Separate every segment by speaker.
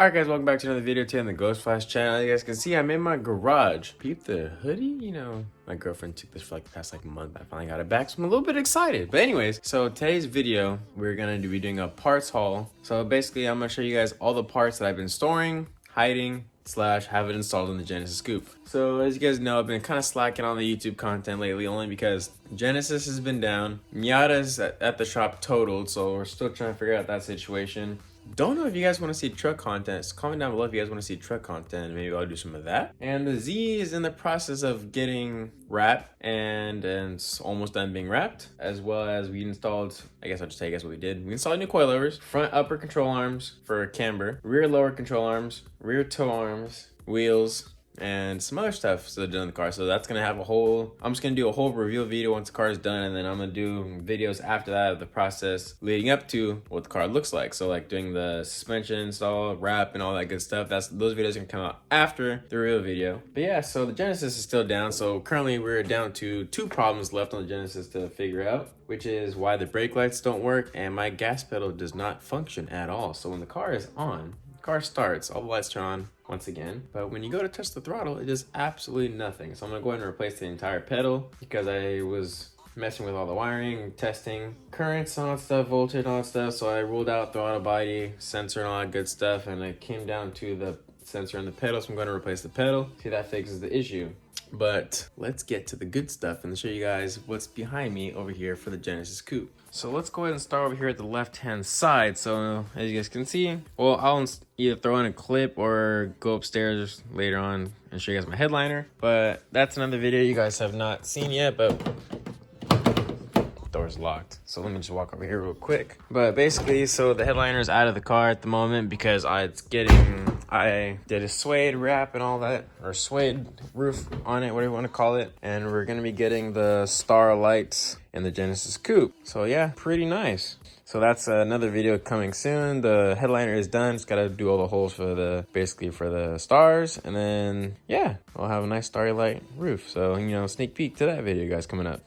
Speaker 1: Alright guys, welcome back to another video today on the Ghost Flash channel. You guys can see I'm in my garage. Peep the hoodie, you know, my girlfriend took this for like the past month. I finally got it back, so I'm a little bit excited. But anyways, so today's video, we're gonna be doing a parts haul. So basically, I'm gonna show you guys all the parts that I've been storing, hiding, / have it installed in the Genesis Coupe. So as you guys know, I've been kind of slacking on the YouTube content lately, only because Genesis has been down. Miata's at the shop totaled, so we're still trying to figure out that situation. Don't know if you guys want to see truck content. So comment down below if you guys want to see truck content. Maybe I'll do some of that. And the Z is in the process of getting wrapped and it's almost done being wrapped. As well as we installed, I guess I'll just tell you guys what we did. We installed new coilovers, front upper control arms for camber, rear lower control arms, rear toe arms, wheels, and some other stuff so done in the car. So that's gonna have I'm just gonna do a whole review video once the car is done, and then I'm gonna do videos after that of the process leading up to what the car looks like. So like doing the suspension install, wrap, and all that good stuff. Those videos are gonna come out after the real video. But yeah, so the Genesis is still down. So currently we're down to 2 problems left on the Genesis to figure out, which is why the brake lights don't work and my gas pedal does not function at all. So when the car is on, car starts, all the lights turn on once again, but when you go to touch the throttle, it does absolutely nothing. So I'm gonna go ahead and replace the entire pedal because I was messing with all the wiring, testing currents and all that stuff, voltage and all that stuff. So I ruled out throttle body, sensor and all that good stuff, and it came down to the sensor and the pedal. So I'm gonna replace the pedal. See, that fixes the issue. But let's get to the good stuff and show you guys what's behind me over here for the Genesis Coupe. So let's go ahead and start over here at the left-hand side. So as you guys can see, well, I'll either throw in a clip or go upstairs later on and show you guys my headliner. But that's another video you guys have not seen yet, but door's locked. So let me just walk over here real quick. But basically, so the headliner is out of the car at the moment because I did a suede wrap and all that, or suede roof on it, whatever you want to call it. And we're going to be getting the star lights in the Genesis Coupe. So yeah, pretty nice. So that's another video coming soon. The headliner is done. Just got to do all the holes for basically for the stars. And then, yeah, we'll have a nice starry light roof. So, you know, sneak peek to that video, guys, coming up.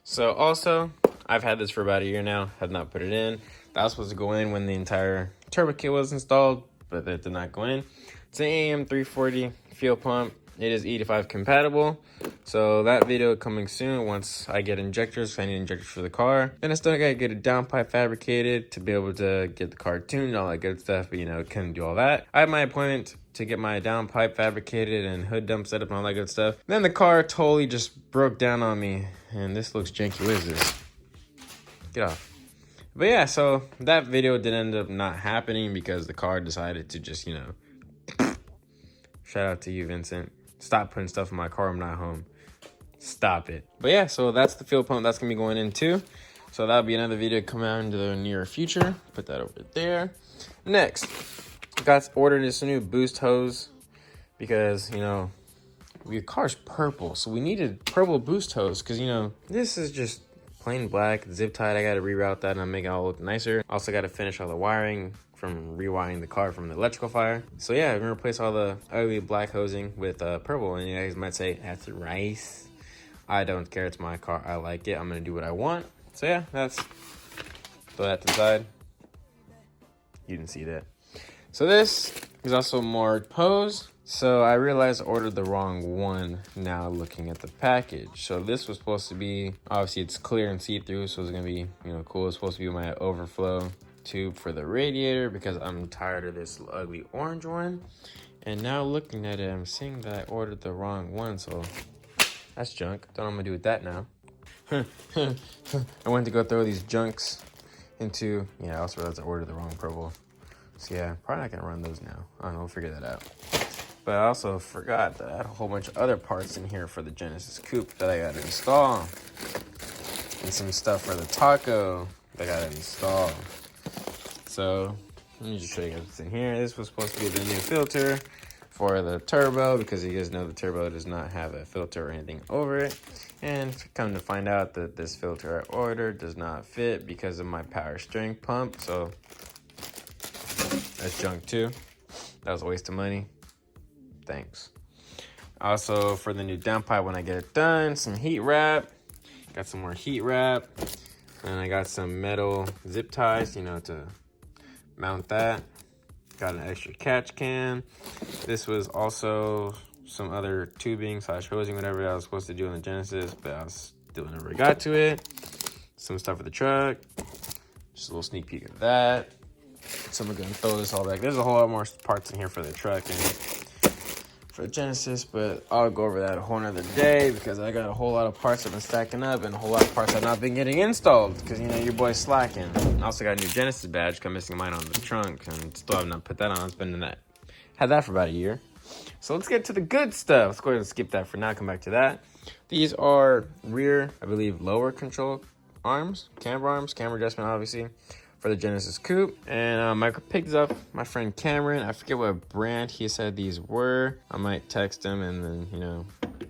Speaker 1: So also, I've had this for about a year now, have not put it in. That was supposed to go in when the entire turbo kit was installed, but that did not go in. It's an AM340 fuel pump. It is E85 compatible. So that video coming soon once I get injectors. I need injectors for the car. Then I still gotta get a downpipe fabricated to be able to get the car tuned and all that good stuff, but you know, couldn't do all that. I have my appointment to get my downpipe fabricated and hood dump set up and all that good stuff. Then the car totally just broke down on me, and this looks janky. What is this? Get off. But yeah, so that video did end up not happening because the car decided to just, you know, shout out to you, Vincent. Stop putting stuff in my car. I'm not home. Stop it. But yeah, so that's the fuel pump that's gonna be going in too. So that'll be another video coming out into the near future. Put that over there. Next, ordered this new boost hose because, you know, your car's purple, so we needed purple boost hose because, you know, this is just plain black, zip tied. I got to reroute that and make it all look nicer. Also got to finish all the wiring from rewiring the car from the electrical fire. So yeah, I'm gonna replace all the ugly black hosing with purple. And you guys might say, that's rice. I don't care, it's my car, I like it, I'm gonna do what I want. So yeah, throw that to the side. You didn't see that. So this is also more hose. So I realized I ordered the wrong one now looking at the package. So this was supposed to be, obviously it's clear and see-through, so it's gonna be, you know, cool. It's supposed to be my overflow tube for the radiator because I'm tired of this ugly orange one. And now looking at it, I'm seeing that I ordered the wrong one, so that's junk. Don't know what I'm gonna do with that now. I went to go throw these junks into, yeah, I also realized I ordered the wrong purple. So yeah, probably not gonna run those now. I don't know, we'll figure that out. But I also forgot that I had a whole bunch of other parts in here for the Genesis Coupe that I gotta install. And some stuff for the Taco that I gotta install. So let me just show you guys what's in here. This was supposed to be the new filter for the turbo because you guys know the turbo does not have a filter or anything over it. And come to find out that this filter I ordered does not fit because of my power steering pump. So that's junk too. That was a waste of money. Thanks. Also for the new downpipe when I get it done, some heat wrap. Got some more heat wrap. And I got some metal zip ties, you know, to mount that. Got an extra catch can. This was also some other tubing / hosing, whatever I was supposed to do in the Genesis, but I still never got to it. Some stuff for the truck. Just a little sneak peek of that. So I'm gonna throw this all back. There's a whole lot more parts in here for the truck and for the Genesis, but I'll go over that a whole nother day because I got a whole lot of parts that have been stacking up and a whole lot of parts that have not been getting installed because, you know, your boy's slacking. I also got a new Genesis badge because I'm missing mine on the trunk and still have not put that on. It's been in that. Had that for about a year. So let's get to the good stuff. Let's go ahead and skip that for now. Come back to that. These are rear, I believe, lower control arms, camber adjustment, obviously, for the Genesis Coupe. And I picked up my friend Cameron. I forget what brand he said these were. I might text him and then, you know,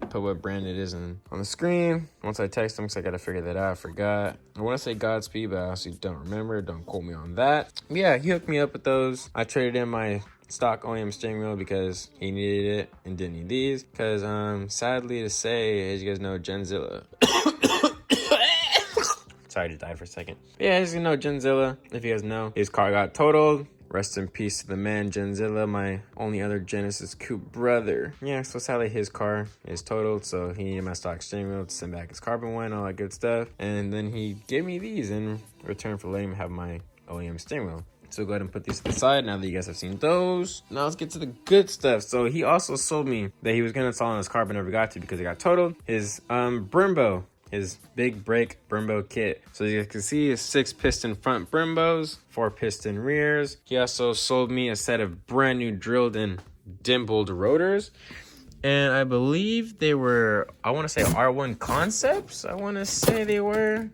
Speaker 1: put what brand it is on the screen. Once I text him, because I got to figure that out. I forgot. I want to say Godspeed, but I honestly don't remember. Don't quote me on that. But yeah, he hooked me up with those. I traded in my stock OEM steering wheel because he needed it and didn't need these. Because sadly to say, as you guys know, Genzilla. Sorry, I just died for a second. But yeah, as you know, Genzilla, if you guys know, his car got totaled. Rest in peace to the man, Genzilla, my only other Genesis Coupe brother. Yeah, so sadly his car is totaled, so he needed my stock steering wheel to send back his carbon one, all that good stuff. And then he gave me these in return for letting him have my OEM steering wheel. So go ahead and put these to the side now that you guys have seen those. Now let's get to the good stuff. So he also sold me that he was gonna install on his car but never got to because it got totaled. His Brembo. His big brake Brembo kit. So as you can see, 6 piston front Brembos, 4 piston rears. He also sold me a set of brand new drilled and dimpled rotors. And I believe they were, I want to say R1 Concepts. I want to say they were.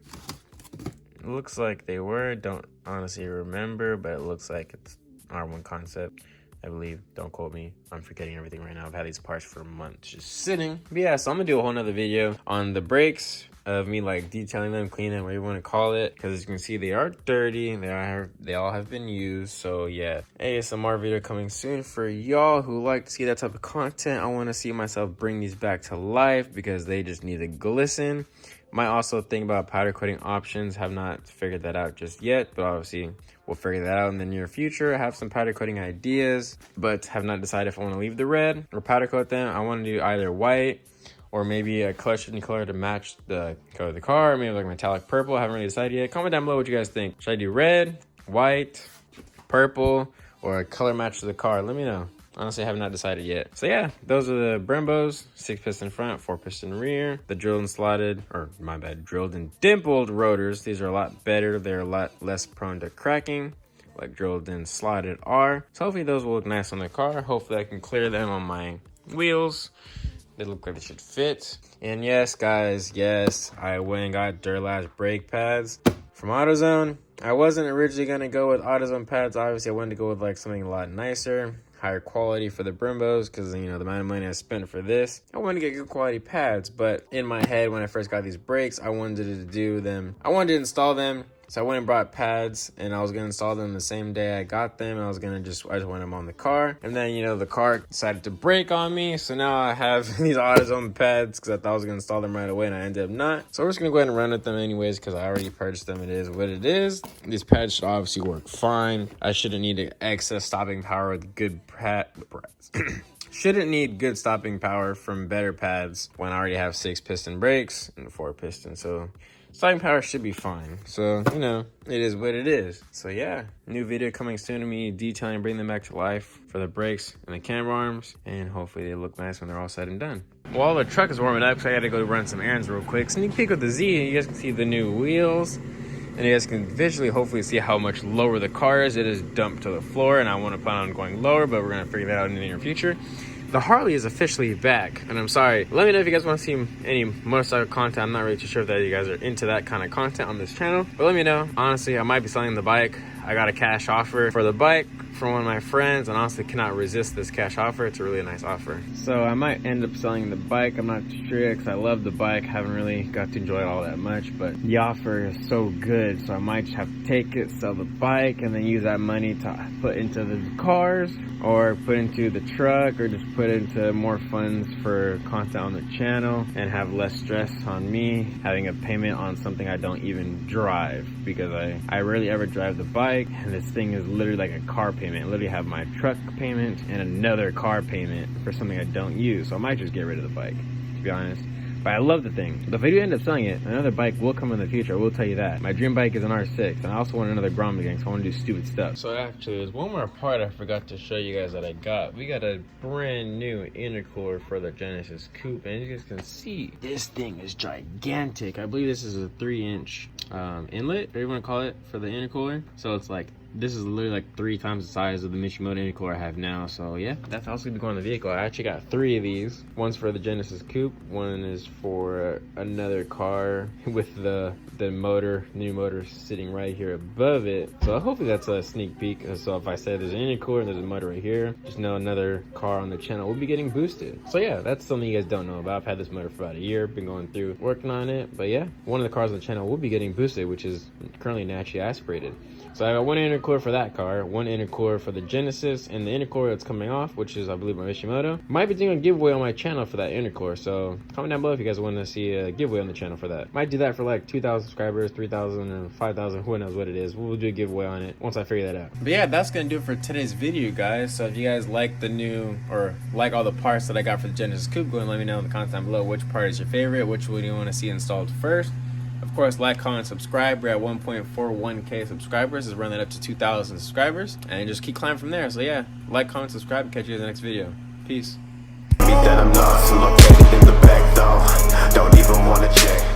Speaker 1: It looks like they were. Don't honestly remember, but it looks like it's R1 Concept. I believe. Don't quote me. I'm forgetting everything right now. I've had these parts for months just sitting. But yeah, so I'm gonna do a whole nother video on the brakes of me like detailing them, cleaning them, whatever you want to call it. Because as you can see, they are dirty. They all have been used. So yeah, ASMR video coming soon for y'all who like to see that type of content. I want to see myself bring these back to life because they just need to glisten. Might also think about powder coating options. Have not figured that out just yet, but obviously we'll figure that out in the near future. I have some powder coating ideas, but have not decided if I want to leave the red or powder coat them. I want to do either white or maybe a color to match the color of the car, maybe like metallic purple. I haven't really decided yet. Comment down below what you guys think. Should I do red, white, purple, or a color match to the car? Let me know. Honestly, I have not decided yet. So yeah, those are the Brembos, 6 piston front, 4 piston rear. The drilled and slotted, or my bad, drilled and dimpled rotors. These are a lot better. They're a lot less prone to cracking, like drilled and slotted are. So hopefully those will look nice on the car. Hopefully I can clear them on my wheels. They look like they should fit. And yes, guys, yes, I went and got Duralast brake pads from AutoZone. I wasn't originally gonna go with AutoZone pads. Obviously, I wanted to go with like something a lot nicer, higher quality for the Brembos, because you know the amount of money I spent for this, I wanted to get good quality pads. But in my head, when I first got these brakes, I wanted to install them. So I went and brought pads, and I was gonna install them the same day I got them. I just wanted them on the car, and then you know the car decided to break on me. So now I have these AutoZone pads because I thought I was gonna install them right away, and I ended up not. So we're just gonna go ahead and run with them anyways because I already purchased them. It is what it is. These pads should obviously work fine. I shouldn't need excess stopping power with good pads. Shouldn't need good stopping power from better pads when I already have 6 piston brakes and 4 pistons. So stopping power should be fine. So, you know, it is what it is. So yeah, new video coming soon to me detailing, bring them back to life for the brakes and the camber arms. And hopefully they look nice when they're all said and done. While the truck is warming up, so I gotta go run some errands real quick. Sneak peek with the Z, you guys can see the new wheels. And you guys can visually hopefully see how much lower the car is. It is dumped to the floor, and I want to plan on going lower, but we're going to figure that out in the near future. The Harley is officially back, and I'm sorry. Let me know if you guys want to see any motorcycle content. I'm not really too sure if that you guys are into that kind of content on this channel, but let me know. Honestly, I might be selling the bike. I got a cash offer for the bike from one of my friends, and honestly cannot resist this cash offer. It's a really nice offer. So I might end up selling the bike. I'm not sure because I love the bike. Haven't really got to enjoy it all that much, but the offer is so good. So I might just have to take it, sell the bike, and then use that money to put into the cars or put into the truck or just put into more funds for content on the channel and have less stress on me having a payment on something I don't even drive because I rarely ever drive the bike. bike, and this thing is literally like a car payment. I literally have my truck payment and another car payment for something I don't use, so I might just get rid of the bike, to be honest. But I love the thing. But if I do end up selling it, another bike will come in the future, I will tell you that. My dream bike is an R6, and I also want another Brahma Gang, so I want to do stupid stuff. So actually, there's one more part I forgot to show you guys that I got. We got a brand new intercooler for the Genesis Coupe, and as you guys can see, this thing is gigantic. I believe this is a 3-inch inlet, whatever you want to call it, for the intercooler. So it's like, this is literally like 3 times the size of the Mishimoto intercooler I have now. So yeah, that's also gonna be going in the vehicle. I actually got 3 of these. One's for the Genesis Coupe, one is for another car with the new motor sitting right here above it. So hopefully that's a sneak peek. So if I say there's an intercooler and there's a motor right here, just know another car on the channel will be getting boosted. So yeah, that's something you guys don't know about. I've had this motor for about a year, been going through working on it. But yeah, one of the cars on the channel will be getting boosted, which is currently naturally aspirated. So I got one intercooler for that car, one intercooler for the Genesis, and the intercooler that's coming off, which is I believe my Mishimoto. Might be doing a giveaway on my channel for that intercooler, so comment down below if you guys want to see a giveaway on the channel for that. Might do that for like 2,000 subscribers, 3,000, or 5,000, who knows what it is. We'll do a giveaway on it once I figure that out. But yeah, that's gonna do it for today's video, guys. So if you guys like the new, or like all the parts that I got for the Genesis Coupe, go and let me know in the comments down below which part is your favorite, which one you want to see installed first. Of course, like, comment, subscribe. We're at 1.41k subscribers. Is running up to 2,000 subscribers, and just keep climbing from there. So yeah, like, comment, subscribe, and catch you in the next video. Peace.
Speaker 2: That I'm lost and located in the back though. Don't even wanna check.